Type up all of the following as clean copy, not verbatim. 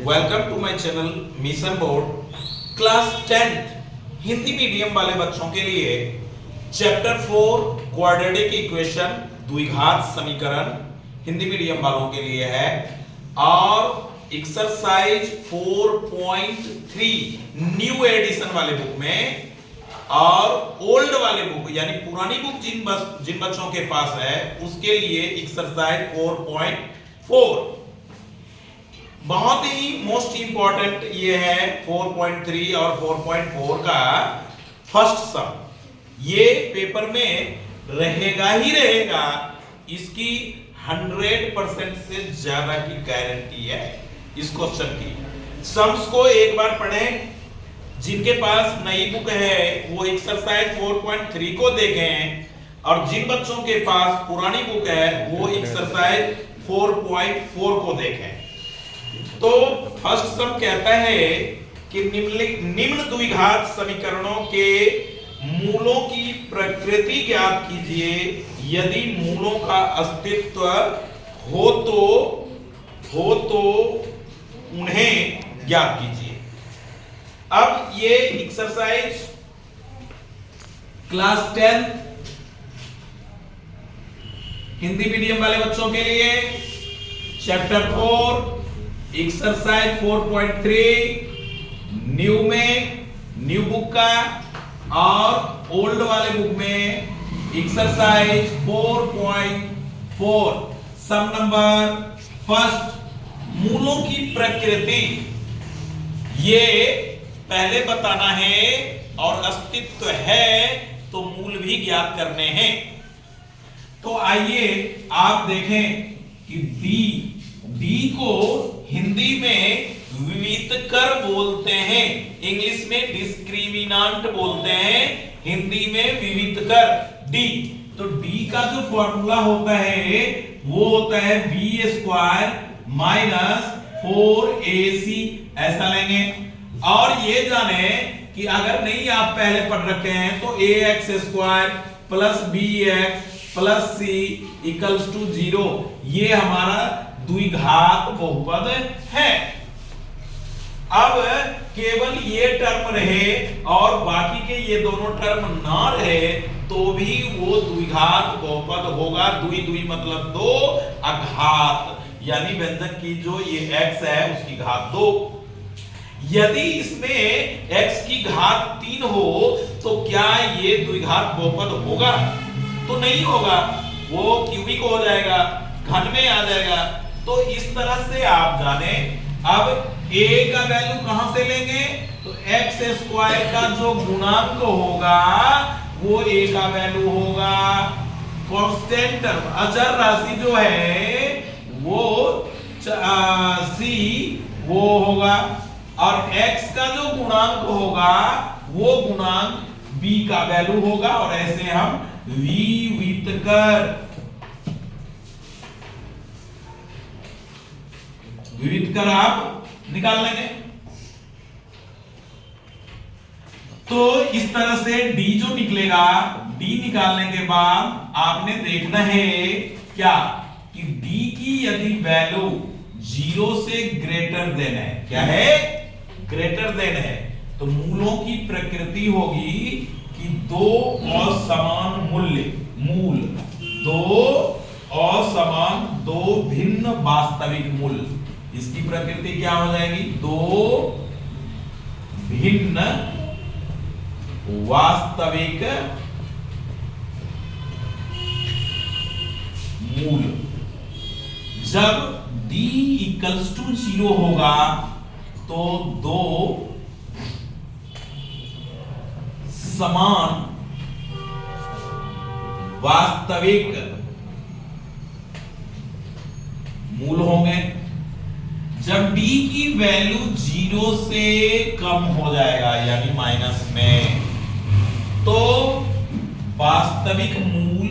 Welcome to my channel mission board class 10th Hindi medium वाले बच्चों के लिए चैप्टर 4 क्वाड्रेटिक इक्वेशन द्विघात समीकरण हिंदी मीडियम वालों के लिए है और एक्सरसाइज 4.3 न्यू एडिशन वाले बुक में और ओल्ड वाले बुक यानी पुरानी बुक जिन बच्चों के पास है उसके लिए एक्सरसाइज 4.4 बहुत ही मोस्ट इंपॉर्टेंट ये है 4.3 और 4.4 का फर्स्ट सम। ये पेपर में रहेगा ही रहेगा, इसकी 100% से ज्यादा की गारंटी है इस क्वेश्चन की। सम्स को एक बार पढ़ें, जिनके पास नई बुक है वो एक्सरसाइज 4.3 को देखें और जिन बच्चों के पास पुरानी बुक है वो एक्सरसाइज 4.4 को देखें। तो फर्स्ट सम कहता है कि निम्न द्विघात समीकरणों के मूलों की प्रकृति ज्ञात कीजिए, यदि मूलों का अस्तित्व हो तो उन्हें ज्ञात कीजिए। अब ये एक्सरसाइज क्लास 10 हिंदी मीडियम वाले बच्चों के लिए चैप्टर 4 एक्सरसाइज 4.3 न्यू में न्यू बुक का और ओल्ड वाले बुक में एक्सरसाइज 4.4 सम नंबर फर्स्ट मूलों की प्रकृति ये पहले बताना है और अस्तित्व है तो मूल भी ज्ञात करने हैं। तो आइए आप देखें कि डी को हिंदी में विविधकर बोलते हैं, इंग्लिश में डिस्क्रिमिनेंट बोलते हैं, हिंदी में विविधकर डी। तो डी का जो फॉर्मूला होता है वो होता है बी स्क्वायर माइनस 4ac, ऐसा लेंगे। और ये जाने कि अगर नहीं आप पहले पढ़ रखे हैं तो ax square plus bx plus c equals to 0, ये हमारा द्विघात बहुपद है। अब केवल ये टर्म रहे और बाकी के ये दोनों टर्म ना रहे तो भी वो द्विघात बहुपद होगा। द्वि मतलब दो, अघात यानी व्यंजक की जो ये x है उसकी घात 2। यदि इसमें x की घात 3 हो तो क्या ये द्विघात बहुपद होगा? तो नहीं होगा, वो क्यूबिक हो जाएगा, घन में आ जाएगा। तो इस तरह से आप जाने अब a का वैल्यू कहां से लेंगे तो x स्क्वायर का जो गुणांक होगा वो a का वैल्यू होगा। कांस्टेंट टर्म अचर राशि जो है वो c वो होगा और x का जो गुणांक होगा वो गुणांक b का वैल्यू होगा। और ऐसे हम विविध कर आप निकाल लेंगे। तो इस तरह से d जो निकलेगा, d निकालने के बाद आपने देखना है क्या कि d की यदि वैल्यू 0 से ग्रेटर देन है, क्या है ग्रेटर देन है, तो मूलों की प्रकृति होगी कि दो असमान मूल, दो असमान दो भिन्न वास्तविक मूल, इसकी प्रकृति क्या हो जाएगी? दो भिन्न वास्तविक मूल। जब d इक्वल्स टू 0 होगा तो दो समान वास्तविक मूल होंगे। जब d की वैल्यू 0 से कम हो जाएगा यानी माइनस में, तो वास्तविक मूल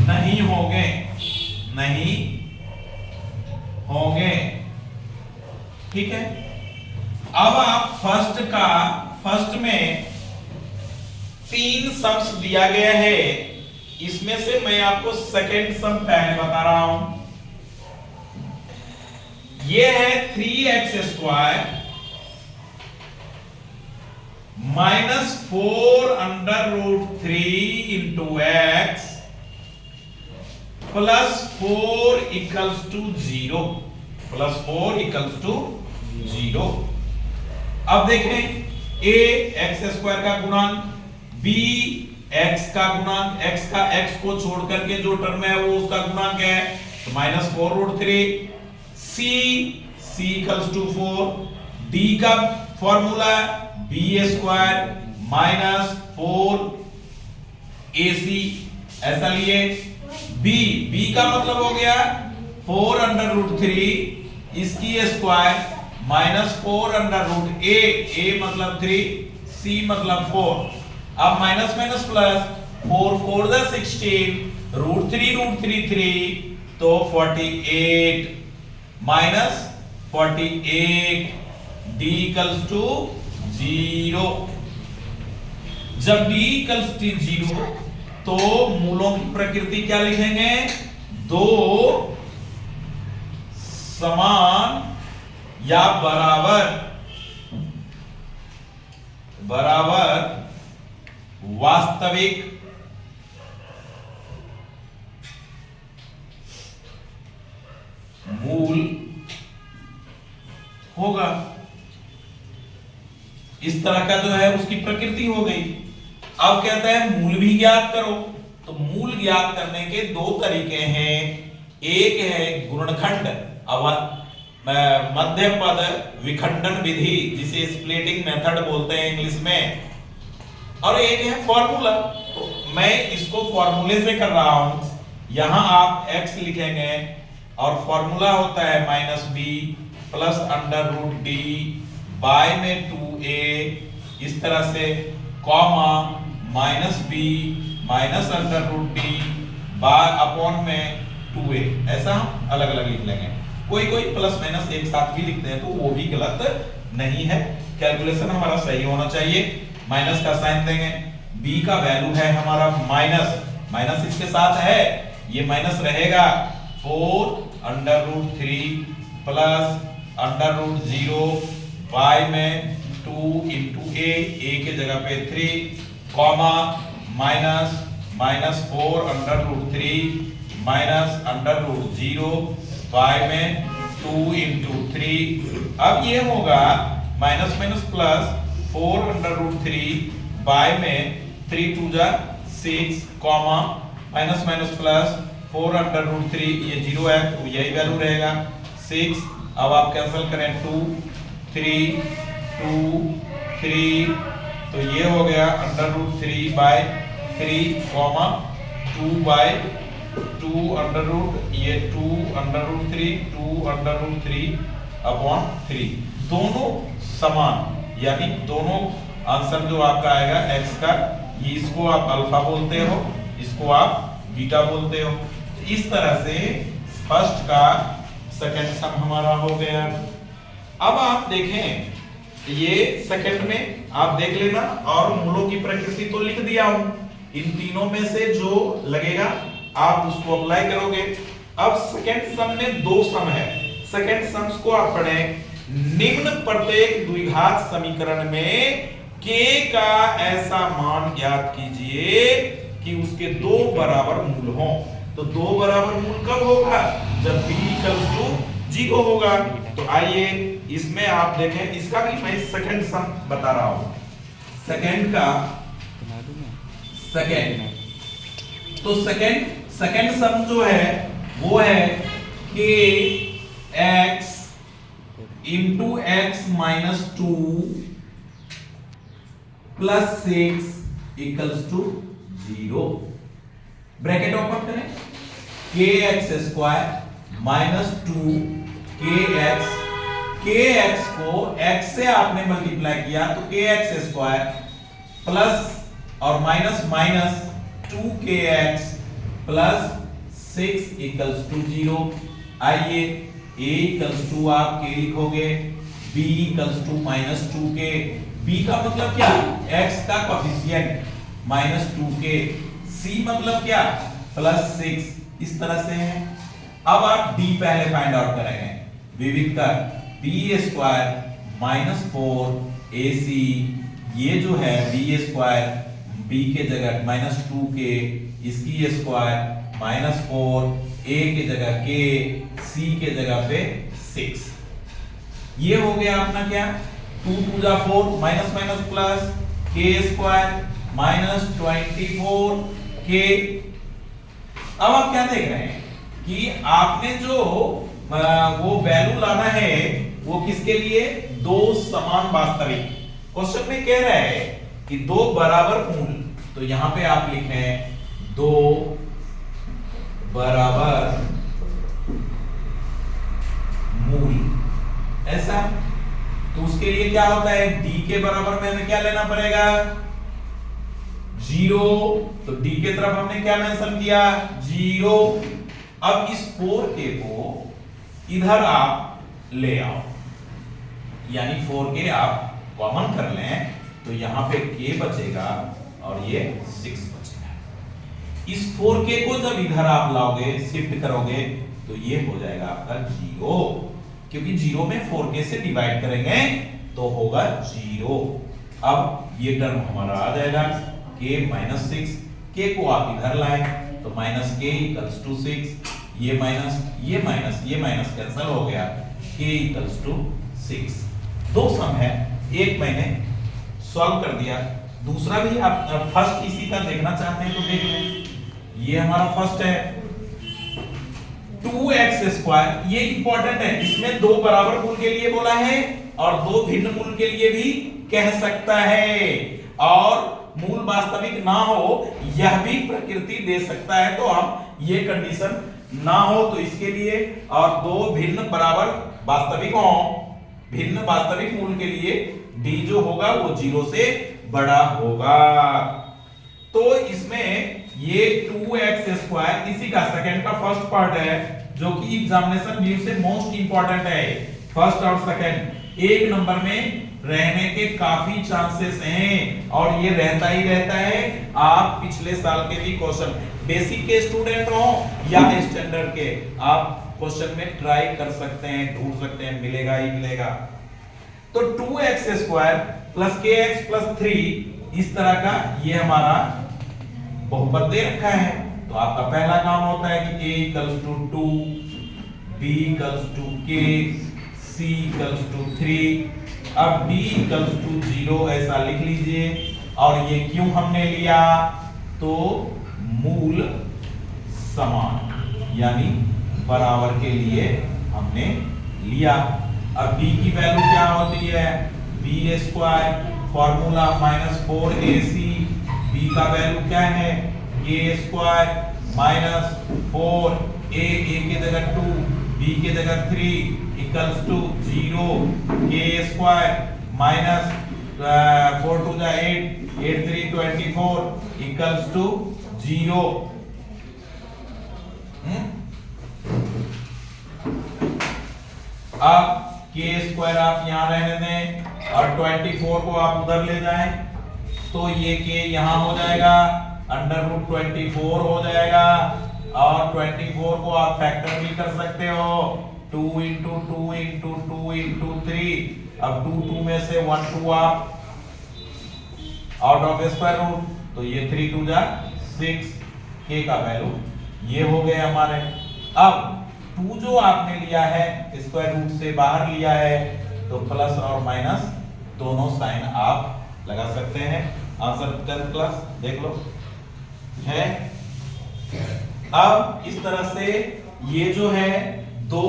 नहीं होंगे। ठीक है। अब आप फर्स्ट में 3 सम्स दिया गया है इसमें से मैं आपको सेकंड सम पहले बता रहा हूं। ये है 3x² minus 4√3 into x plus 4 equals to 0, plus 4 equals to 0। अब देखें a x² का गुणांक, b x का गुणांक, x का x को छोड़ करके जो टर्म है वो उसका गुणांक है, तो minus 4√3, c equals to 4, d का फॉर्मूला b² माइनस 4ac, ऐसा लिए। b का मतलब हो गया 4√3 इसकी स्क्वायर माइनस 4√a, a मतलब 3, c मतलब 4। अब माइनस माइनस प्लस, 4 4 द 16, √3 3, तो 48 माइनस 48, d इक्वल्स टू 0। जब d इक्वल्स टू 0 तो मूलों की प्रकृति क्या लिखेंगे, दो समान या बराबर वास्तविक मूल होगा। इस तरह का जो है उसकी प्रकृति हो गई। अब कहता है मूल भी ज्ञात करो, तो मूल ज्ञात करने के दो तरीके हैं। एक है गुणनखंड मध्य पद विखंडन विधि, जिसे स्प्लिटिंग मेथड बोलते हैं इंग्लिश में, और एक है फॉर्मूला। तो मैं इसको फॉर्मूले से कर रहा हूं। यहां आप x लिखेंगे और फॉर्मूला होता है minus b plus √d by में 2a, इस तरह से comma minus b minus √d by upon में 2a, ऐसा हम अलग अलग लिख लेंगे। कोई प्लस माइनस एक साथ भी लिखते हैं तो वो भी गलत नहीं है, कैलकुलेशन हमारा सही होना चाहिए। माइनस का साइन देंगे, b का वैल्यू है हमारा माइनस इसके साथ है, ये माइनस रहेगा 4√3 प्लस √0 बाय में 2 इंटू a के जगह पे 3, कॉमा माइनस 4√3 माइनस √0 बाय में 2 इंटू 3। अब ये होगा माइनस माइनस प्लस 4√3 बाय में 3 2 जा 6, कॉमा माइनस माइनस प्लस 4√3, ये 0 है तो यही वैल्यू रहेगा 6। अब आप कैंसिल करें 2 3 2 3, तो ये हो गया √3 बाय 3, कॉमा 2 बाय 2 ये 2√3 2√3 अपॉन 3, दोनों समान, यानी दोनों आंसर जो आपका आएगा x का, ये इसको आप अल्फा बोलते हो, इसको आप बीटा बोलते हो। इस तरह से फर्स्ट का सेकंड सम हमारा हो गया। अब आप देखें, ये सेकंड में आप देख लेना, और मूलों की प्रकृति तो लिख दिया हूं, इन तीनों में से जो लगेगा आप उसको अप्लाई करोगे। अब सेकंड सम में दो सम है, सेकंड सम्स को आप पढ़ें। निम्न प्रत्येक द्विघात समीकरण में k का ऐसा मान ज्ञात कीजिए कि उसके दो बराबर मूल हों। तो दो बराबर मूल कब होगा, जब b इक्वल्स टू 0 होगा। तो आइए इसमें आप देखें, इसका भी मैं सेकंड सम बता रहा हूं, सेकंड का तो सेकंड सम जो है वो है k x into x minus 2 plus 6 equals to 0। Bracket open करें, kx² माइनस 2 kx को x से आपने मल्टीप्लाई किया तो kx² प्लस और minus minus 2kx plus 6 equals to 0। आइए a इक्वल्स टू आप k लिखोगे, b equals to minus 2k, b का मतलब क्या, x का coefficient minus 2k, c c मतलब क्या +6 इस तरह से है। अब आप d पहले फाइंड आउट करेंगे, विविध कर b स्क्वायर -4 ac, ये जो है b स्क्वायर b के जगह -2k, इसकी स्क्वायर -4, a के जगह k, c के जगह पे 6। ये हो गया अपना क्या 2 2 जा 4 minus minus plus k square -24k। अब आप क्या देख रहे हैं कि आपने जो वो वैल्यू लाना है वो किसके लिए, दो समान वास्तविक। क्वेश्चन में कह रहा है कि दो बराबर मूल, तो यहां पे आप लिखें दो बराबर मूल, ऐसा। तो उसके लिए क्या होता है, d के बराबर में हमें क्या लेना पड़ेगा 0, तो d के तरफ हमने क्या मेंशन किया 0। अब इस 4k को इधर आप ले आओ, यानी 4k आप कॉमन कर लें, तो यहां पे k बचेगा और ये 6 बचेगा। इस 4k को जब इधर आप लाओगे, शिफ्ट करोगे, तो ये हो जाएगा आपका 0, क्योंकि 0 में 4k से डिवाइड करेंगे तो होगा 0। अब ये टर्म हमारा आ जाएगा k -6, k को आप इधर लाएं तो -k = 6, ये माइनस कैंसिल हो गया, k = 6। दो सम है, एक मैंने सॉल्व कर दिया, दूसरा भी आप फर्स्ट इसी का देखना चाहते हैं तो देख लें। ये हमारा फर्स्ट है 2x², ये इंपॉर्टेंट है, इसमें दो बराबर मूल के लिए बोला है और दो भिन्न मूल के लिए भी कह सकता है, और मूल वास्तविक ना हो यह भी प्रकृति दे सकता है, तो हम ये कंडीशन ना हो तो इसके लिए, और दो भिन्न बराबर वास्तविक हो, भिन्न वास्तविक मूल के लिए d जो होगा वो 0 से बड़ा होगा। तो इसमें ये 2x² इसी का सेकंड का फर्स्ट पार्ट है, जो कि एग्जामिनेशन व्यू से मोस्ट इंपॉर्टेंट है। फर्स्ट और सेकंड एक नंबर में रहने के काफी चांसेस हैं, और ये रहता ही रहता है। आप पिछले साल के भी क्वेश्चन, बेसिक के स्टूडेंट हो या स्टैंडर्ड के, आप क्वेश्चन में ट्राई कर सकते हैं, ढूंढ सकते हैं, मिलेगा ही मिलेगा। तो 2x² + kx + 3 इस तरह का ये हमारा बहुपद दे रखा है। तो आपका पहला काम होता है कि a = 2, b = k, c = 3। अब d = 0 ऐसा लिख लीजिए, और ये क्यों हमने लिया, तो मूल समान यानी बराबर के लिए हमने लिया। अब b की वैल्यू क्या होती है, b², फॉर्मूला -4ac, b का वैल्यू क्या है k² -4, a के जगह 2, b के जगह 3 = 0, k² -4 2 जा 8, 8 3 24 = 0। अब k² आप यहां रहने दें और 24 को आप उधर ले जाएं, तो ये k यहां हो जाएगा, √24 हो जाएगा, और 24 को आप फैक्टर भी कर सकते हो, 2 × 2 × 2 × 3। अब 2 में से 1 2 आप आउट ऑफ स्क्वायर रूट, तो ये 3 2 जा 6, k का वैल्यू ये हो गए हमारे। अब 2 जो आपने लिया है स्क्वायर रूट से बाहर लिया है, तो प्लस और माइनस दोनों साइन आप लगा सकते हैं। आंसर 10 प्लस देख लो है। अब इस तरह से ये जो है दो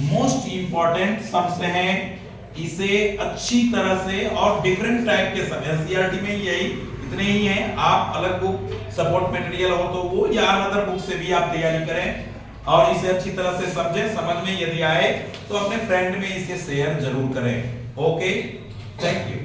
मोस्ट इंपॉर्टेंट सम्स हैं, इसे अच्छी तरह से, और डिफरेंट टाइप के सम एनसीईआरटी में यही इतने ही हैं। आप अलग बुक सपोर्ट मटेरियल हो तो वो, या अदर बुक से भी आप तैयारी करें और इसे अच्छी तरह से समझें। समझ में यदि आए तो अपने फ्रेंड में इसे शेयर जरूर करें। Okay, thank you.